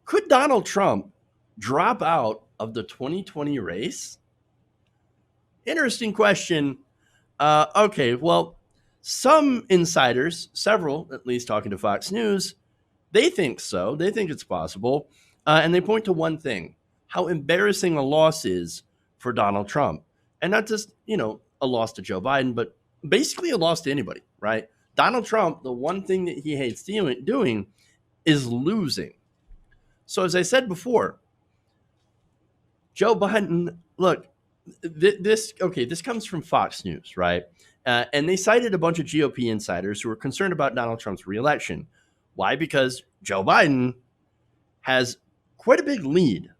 Could Donald Trump drop out of the 2020 race? Interesting question. Okay, well, some insiders, several at least talking to Fox News, they think so. They think it's possible. And they point to one thing: how embarrassing a loss is for Donald Trump. And not just, a loss to Joe Biden, but basically a loss to anybody, right? Donald Trump, the one thing that he hates doing is losing. So, as I said before, Joe Biden, look, this comes from Fox News, right? And they cited a bunch of GOP insiders who were concerned about Donald Trump's reelection. Why? Because Joe Biden has quite a big lead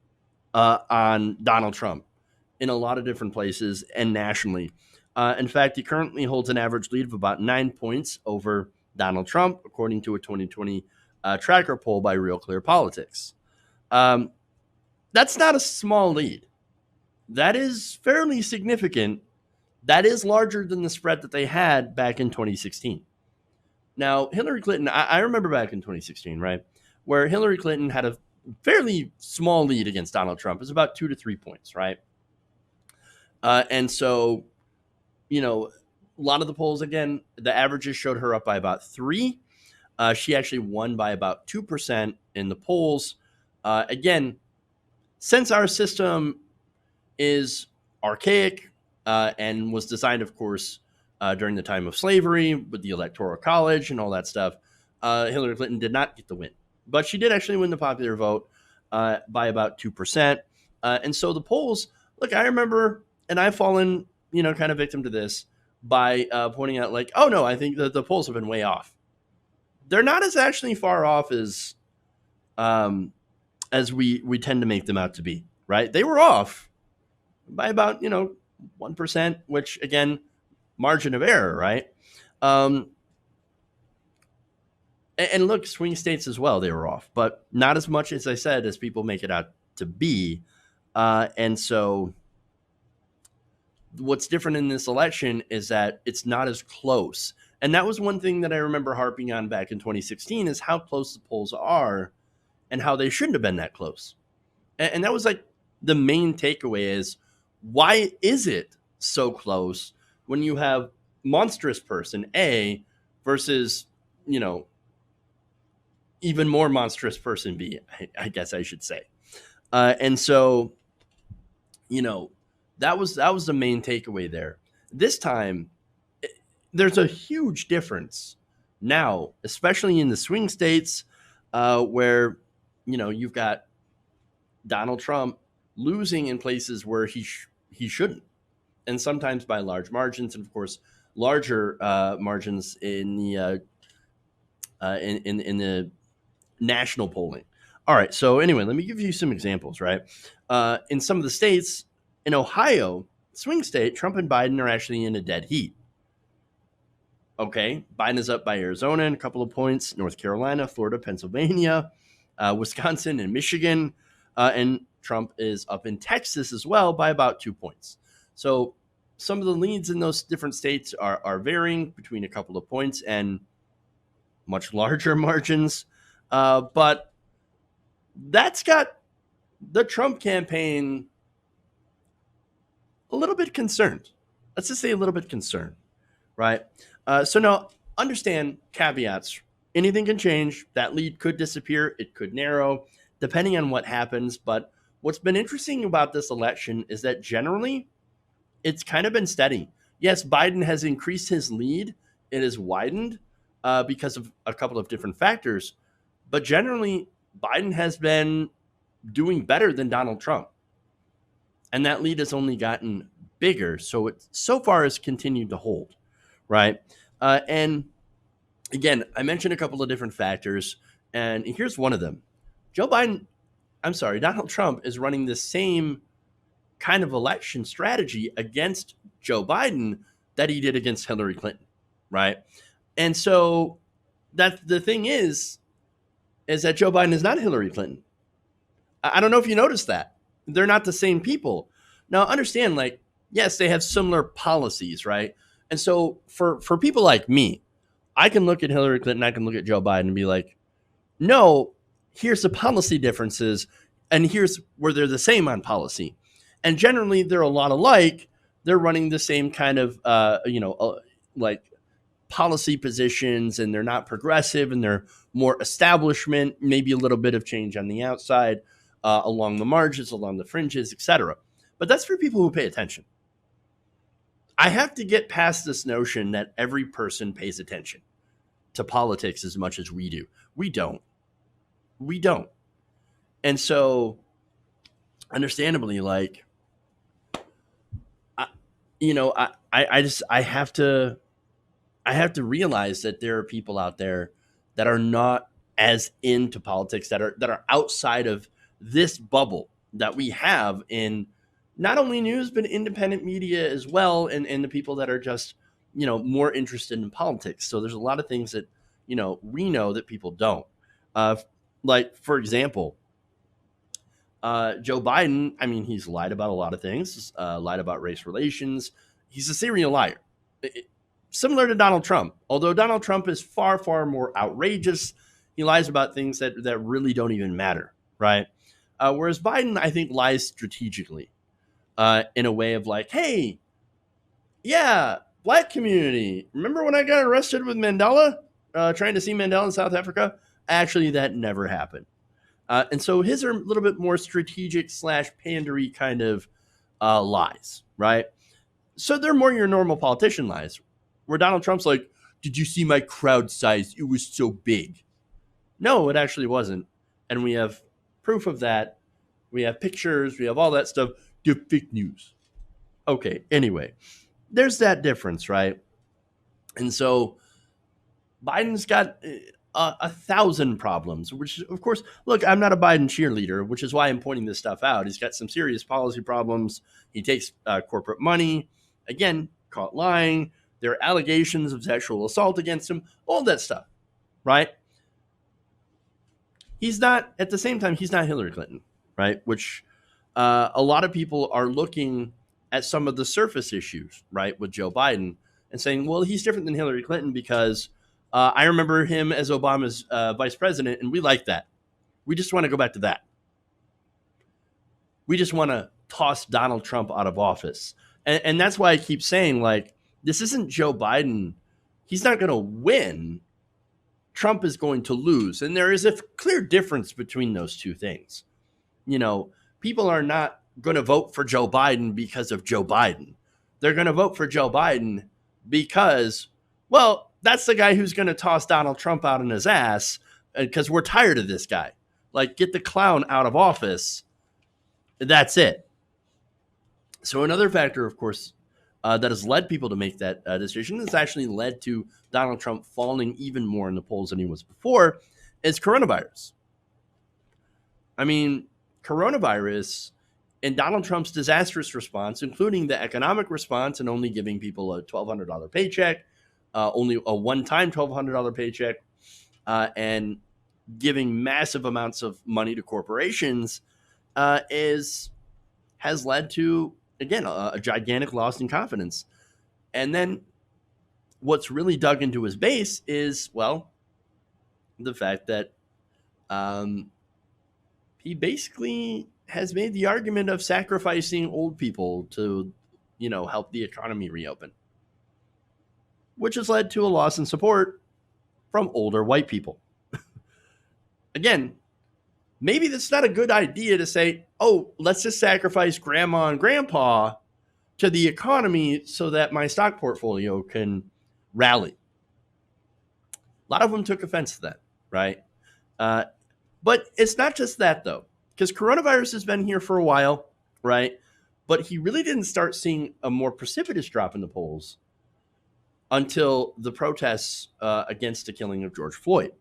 on Donald Trump in a lot of different places and nationally. In fact, he currently holds an average lead of about 9 points over Donald Trump, according to a 2020 tracker poll by Real Clear Politics. That's not a small lead. That is fairly significant. That is larger than the spread that they had back in 2016. Now, Hillary Clinton, I remember back in 2016, right, where Hillary Clinton had a fairly small lead against Donald Trump. It was about 2 to 3 points, right? And so, a lot of the polls, again, the averages showed her up by about 3. She actually won by about 2% in the polls. Again, since our system is archaic and was designed, of course, during the time of slavery with the Electoral College and all that stuff, Hillary Clinton did not get the win. But she did actually win the popular vote by about 2%. And so the polls, look, I remember, and I've fallen, kind of victim to this by pointing out like, oh, no, I think that the polls have been way off. They're not as actually far off as we tend to make them out to be, right? They were off by about, 1%, which, again, margin of error, right? And look, swing states as well, they were off, but not as much, as I said, as people make it out to be. And so what's different in this election is that it's not as close. And that was one thing that I remember harping on back in 2016 is how close the polls are and how they shouldn't have been that close. And that was like the main takeaway is, why is it so close when you have monstrous person A versus, even more monstrous person B, I guess I should say. And so, that was the main takeaway there. This time, there's a huge difference now, especially in the swing states where, you've got Donald Trump losing in places where he shouldn't, and sometimes by large margins, and of course larger margins in the in the national polling. All right, so anyway, let me give you some examples. Right, in some of the states, in Ohio, swing state, Trump and Biden are actually in a dead heat. Okay, Biden is up by Arizona in a couple of points, North Carolina, Florida, Pennsylvania, Wisconsin, and Michigan, and Trump is up in Texas as well by about 2 points. So some of the leads in those different states are varying between a couple of points and much larger margins. But that's got the Trump campaign a little bit concerned. Let's just say a little bit concerned, right? So now understand caveats. Anything can change. That lead could disappear. It could narrow depending on what happens. But what's been interesting about this election is that generally it's kind of been steady. Yes, Biden has increased his lead. It has widened because of a couple of different factors. But generally, Biden has been doing better than Donald Trump. And that lead has only gotten bigger. So it so far has continued to hold, right? And again, I mentioned a couple of different factors, and here's one of them. Donald Trump is running the same kind of election strategy against Joe Biden that he did against Hillary Clinton, right? And so that the thing is that Joe Biden is not Hillary Clinton. I don't know if you noticed that. They're not the same people. Now, understand, like, yes, they have similar policies, right? And so for people like me, I can look at Hillary Clinton, I can look at Joe Biden and be like, no, here's the policy differences, and here's where they're the same on policy. And generally, they're a lot alike. They're running the same kind of, like policy positions, and they're not progressive, and they're more establishment, maybe a little bit of change on the outside, along the margins, along the fringes, etc. But that's for people who pay attention. I have to get past this notion that every person pays attention to politics as much as we do. We don't. We don't. And so, understandably, like, I have to realize that there are people out there that are not as into politics, that are outside of this bubble that we have in not only news but independent media as well, and the people that are just more interested in politics. So there's a lot of things that we know that people don't. Like, for example, Joe Biden, I mean, he's lied about a lot of things, lied about race relations. He's a serial liar. Similar to Donald Trump, although Donald Trump is far, far more outrageous. He lies about things that really don't even matter, right? Whereas Biden, I think, lies strategically in a way of like, hey, yeah, black community. Remember when I got arrested with Mandela, trying to see Mandela in South Africa? Actually, that never happened. And so his are a little bit more strategic / pandery kind of lies, right? So they're more your normal politician lies, where Donald Trump's like, did you see my crowd size? It was so big. No, it actually wasn't. And we have proof of that. We have pictures. We have all that stuff. They're fake news. Okay, anyway, there's that difference, right? And so Biden's got 1,000 problems, which, of course, look, I'm not a Biden cheerleader, which is why I'm pointing this stuff out. He's got some serious policy problems. He takes corporate money. Again, caught lying. There are allegations of sexual assault against him, all that stuff, right? He's not, at the same time, he's not Hillary Clinton, right? Which a lot of people are looking at some of the surface issues, right, with Joe Biden and saying, well, he's different than Hillary Clinton because I remember him as Obama's vice president, and we like that. We just want to go back to that. We just want to toss Donald Trump out of office. And that's why I keep saying, like, this isn't Joe Biden. He's not going to win. Trump is going to lose. And there is a clear difference between those two things. People are not going to vote for Joe Biden because of Joe Biden. They're going to vote for Joe Biden because, well, that's the guy who's going to toss Donald Trump out in his ass because we're tired of this guy. Like, get the clown out of office. That's it. So another factor, of course, that has led people to make that decision, has actually led to Donald Trump falling even more in the polls than he was before, is coronavirus. I mean, coronavirus and Donald Trump's disastrous response, including the economic response and only giving people a $1,200 paycheck, only a one-time $1,200 paycheck, and giving massive amounts of money to corporations, has led to, again, a gigantic loss in confidence. And then what's really dug into his base is, well, the fact that he basically has made the argument of sacrificing old people to, help the economy reopen, which has led to a loss in support from older white people. Again, maybe that's not a good idea to say, oh, let's just sacrifice grandma and grandpa to the economy so that my stock portfolio can rally. A lot of them took offense to that, right? But it's not just that, though, because coronavirus has been here for a while, right? But he really didn't start seeing a more precipitous drop in the polls until the protests against the killing of George Floyd.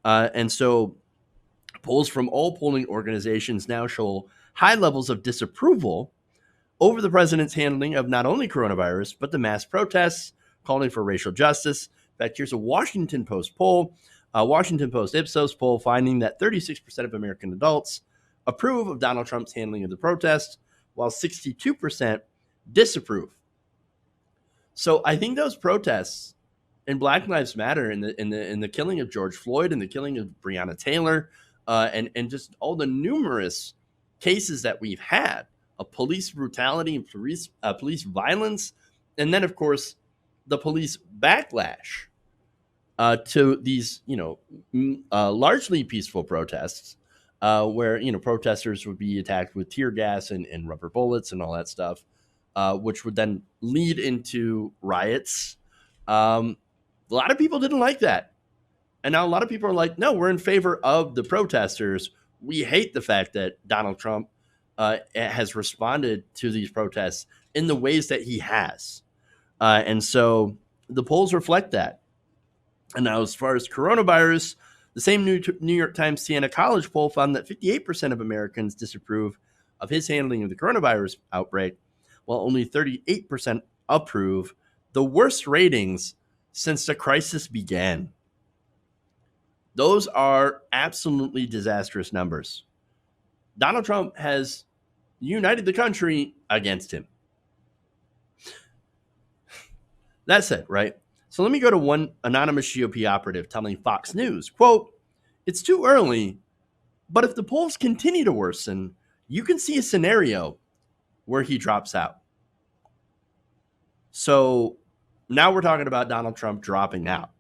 And so polls from all polling organizations now show high levels of disapproval over the president's handling of not only coronavirus, but the mass protests calling for racial justice. In fact, here's a Washington Post poll, a Washington Post Ipsos poll, finding that 36% of American adults approve of Donald Trump's handling of the protests, while 62% disapprove. So I think those protests in Black Lives Matter, in the killing of George Floyd and the killing of Breonna Taylor, and just all the numerous cases that we've had of police brutality and police violence, and then of course the police backlash to these largely peaceful protests, where protesters would be attacked with tear gas and rubber bullets and all that stuff, which would then lead into riots. A lot of people didn't like that. And now a lot of people are like, no, we're in favor of the protesters. We hate the fact that Donald Trump has responded to these protests in the ways that he has. And so the polls reflect that. And now, as far as coronavirus, the same New York Times Siena College poll found that 58% of Americans disapprove of his handling of the coronavirus outbreak, while only 38% approve, the worst ratings since the crisis began. Those are absolutely disastrous numbers. Donald Trump has united the country against him. That's it, right? So let me go to one anonymous GOP operative telling Fox News, quote, "It's too early, but if the polls continue to worsen, you can see a scenario where he drops out." So now we're talking about Donald Trump dropping out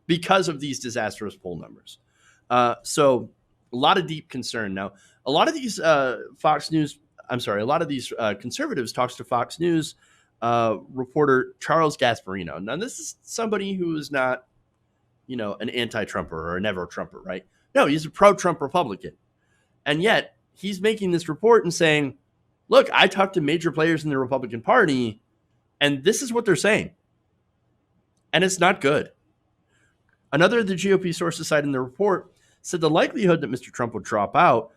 because of these disastrous poll numbers. So a lot of deep concern. Now, a lot of these conservatives talks to Fox News reporter Charles Gasparino. Now, this is somebody who is not, an anti-Trumper or a never-Trumper, right? No, he's a pro-Trump Republican. And yet he's making this report and saying, look, I talked to major players in the Republican Party, and this is what they're saying. And it's not good. Another of the GOP sources cited in the report said the likelihood that Mr. Trump would drop out,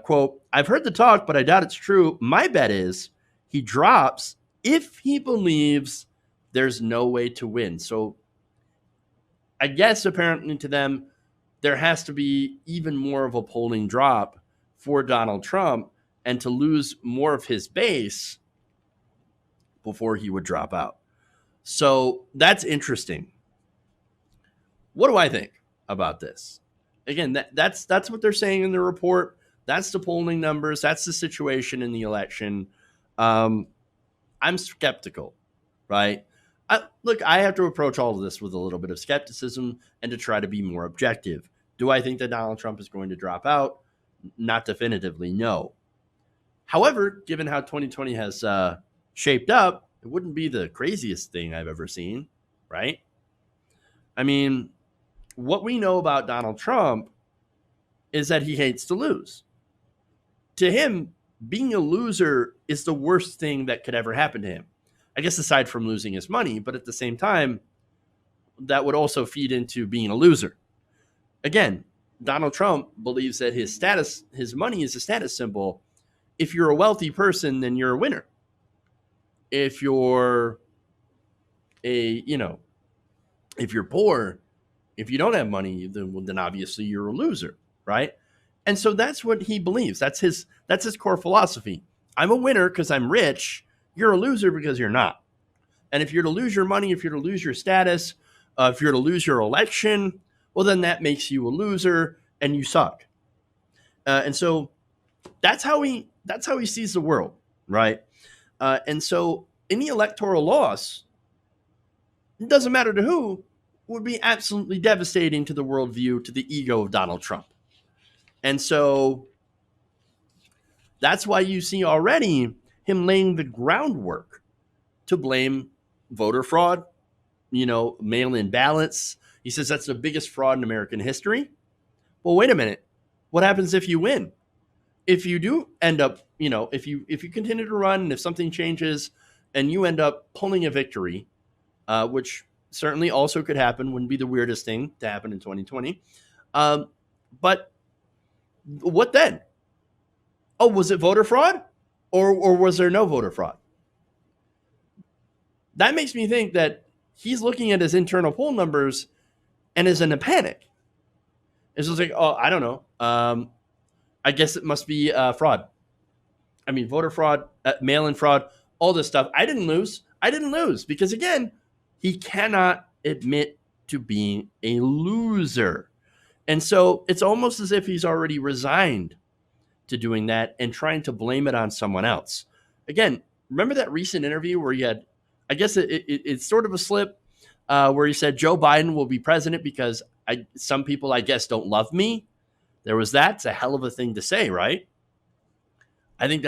quote, "I've heard the talk, but I doubt it's true. My bet is he drops if he believes there's no way to win." So I guess apparently to them, there has to be even more of a polling drop for Donald Trump and to lose more of his base before he would drop out. So that's interesting. What do I think about this? Again, that's what they're saying in the report. That's the polling numbers. That's the situation in the election. I'm skeptical, right? I have to approach all of this with a little bit of skepticism and to try to be more objective. Do I think that Donald Trump is going to drop out? Not definitively, no. However, given how 2020 has shaped up, it wouldn't be the craziest thing I've ever seen, right? I mean, what we know about Donald Trump is that he hates to lose. To him, being a loser is the worst thing that could ever happen to him. I guess aside from losing his money, but at the same time, that would also feed into being a loser. Again, Donald Trump believes that his money is a status symbol. If you're a wealthy person, then you're a winner. If you're if you're poor, if you don't have money, then obviously you're a loser, right? And so that's what he believes. That's his core philosophy. I'm a winner because I'm rich. You're a loser because you're not. And if you're to lose your money, if you're to lose your status, if you're to lose your election, well, then that makes you a loser and you suck. And so that's how he sees the world, right? And so any electoral loss, it doesn't matter to who, would be absolutely devastating to the worldview, to the ego of Donald Trump. And so that's why you see already him laying the groundwork to blame voter fraud, mail-in ballots. He says that's the biggest fraud in American history. Well, wait a minute. What happens if you win? If you do end up, if you continue to run and if something changes and you end up pulling a victory, which certainly also could happen, wouldn't be the weirdest thing to happen in 2020. But what then? Oh, was it voter fraud? Or was there no voter fraud? That makes me think that he's looking at his internal poll numbers and is in a panic. It's just like, oh, I don't know. I guess it must be fraud. I mean, voter fraud, mail-in fraud, all this stuff. I didn't lose because, again, he cannot admit to being a loser. And so it's almost as if he's already resigned to doing that and trying to blame it on someone else. Again, remember that recent interview where he had, I guess it's sort of a slip, where he said Joe Biden will be president because some people, I guess, don't love me. There was that. It's a hell of a thing to say, right? I think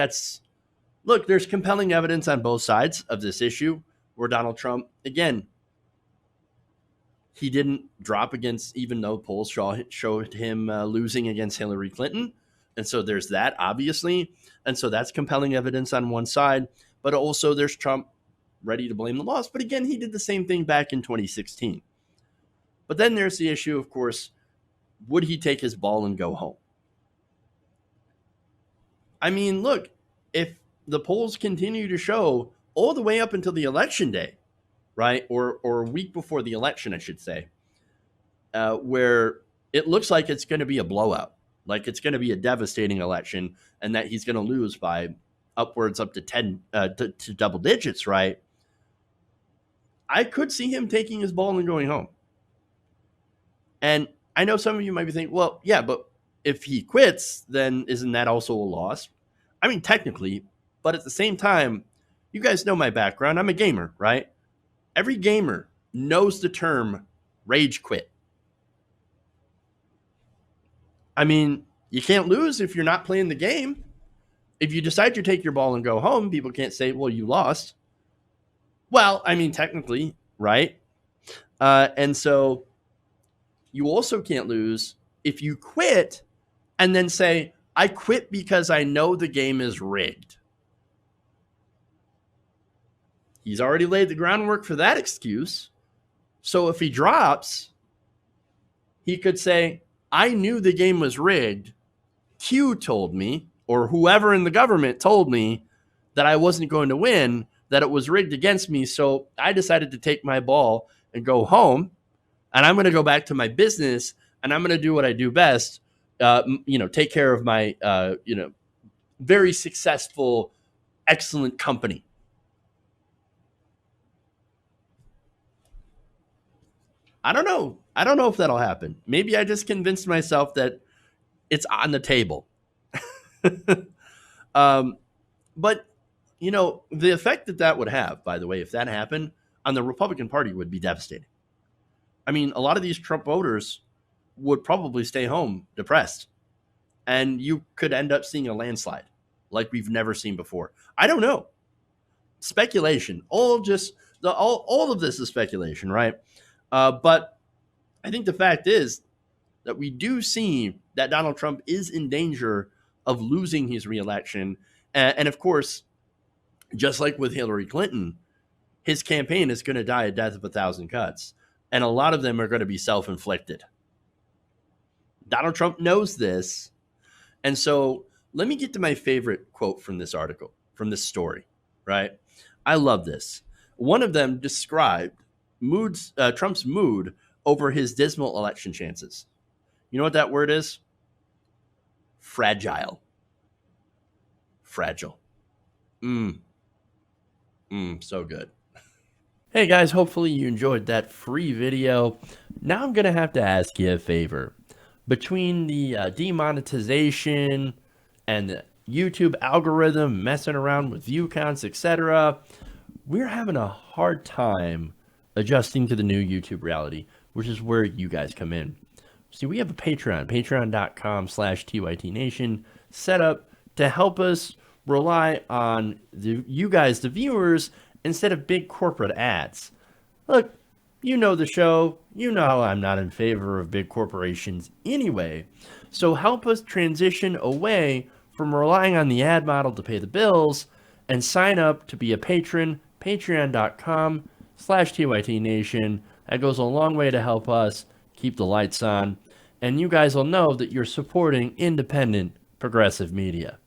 look, there's compelling evidence on both sides of this issue where Donald Trump, again, he didn't drop against, even though polls showed him losing against Hillary Clinton. And so there's that, obviously. And so that's compelling evidence on one side. But also there's Trump ready to blame the loss. But again, he did the same thing back in 2016. But then there's the issue, of course, would he take his ball and go home? I mean, look, if the polls continue to show all the way up until the election day, right, or a week before the election, I should say, where it looks like it's going to be a blowout, like it's going to be a devastating election, and that he's going to lose by upwards up to 10 to double digits, right? I could see him taking his ball and going home. And I know some of you might be thinking, well, yeah, but if he quits, then isn't that also a loss? I mean, technically, but at the same time, you guys know my background. I'm a gamer, right? Every gamer knows the term rage quit. I mean, you can't lose if you're not playing the game. If you decide to take your ball and go home, people can't say, well, you lost. Well, I mean, technically, right? And so you also can't lose if you quit and then say, I quit because I know the game is rigged. He's already laid the groundwork for that excuse. So if he drops, he could say, I knew the game was rigged. Q told me, or whoever in the government told me, that I wasn't going to win, that it was rigged against me. So I decided to take my ball and go home. And I'm going to go back to my business, and I'm going to do what I do best. Take care of my, very successful, excellent company. I don't know. I don't know if that'll happen. Maybe I just convinced myself that it's on the table. But, the effect that would have, by the way, if that happened on the Republican Party would be devastating. I mean, a lot of these Trump voters would probably stay home depressed. And you could end up seeing a landslide like we've never seen before. I don't know. Speculation. All of this is speculation, right? But I think the fact is that we do see that Donald Trump is in danger of losing his reelection. And of course, just like with Hillary Clinton, his campaign is going to die a death of 1,000 cuts. And a lot of them are going to be self-inflicted. Donald Trump knows this. And so let me get to my favorite quote from this article, from this story, right? I love this. One of them described Trump's mood over his dismal election chances. You know what that word is? Fragile. Fragile. So good. Hey guys, hopefully you enjoyed that free video. Now I'm going to have to ask you a favor. Between the demonetization and the YouTube algorithm messing around with view counts, etc., we're having a hard time adjusting to the new YouTube reality, which is where you guys come in. See, we have a Patreon, patreon.com/TYTNation, set up to help us rely on you guys, the viewers, instead of big corporate ads. Look, you know the show. You know how I'm not in favor of big corporations anyway. So help us transition away from relying on the ad model to pay the bills and sign up to be a patron, patreon.com/TYTNation. That goes a long way to help us keep the lights on. And you guys will know that you're supporting independent, progressive media.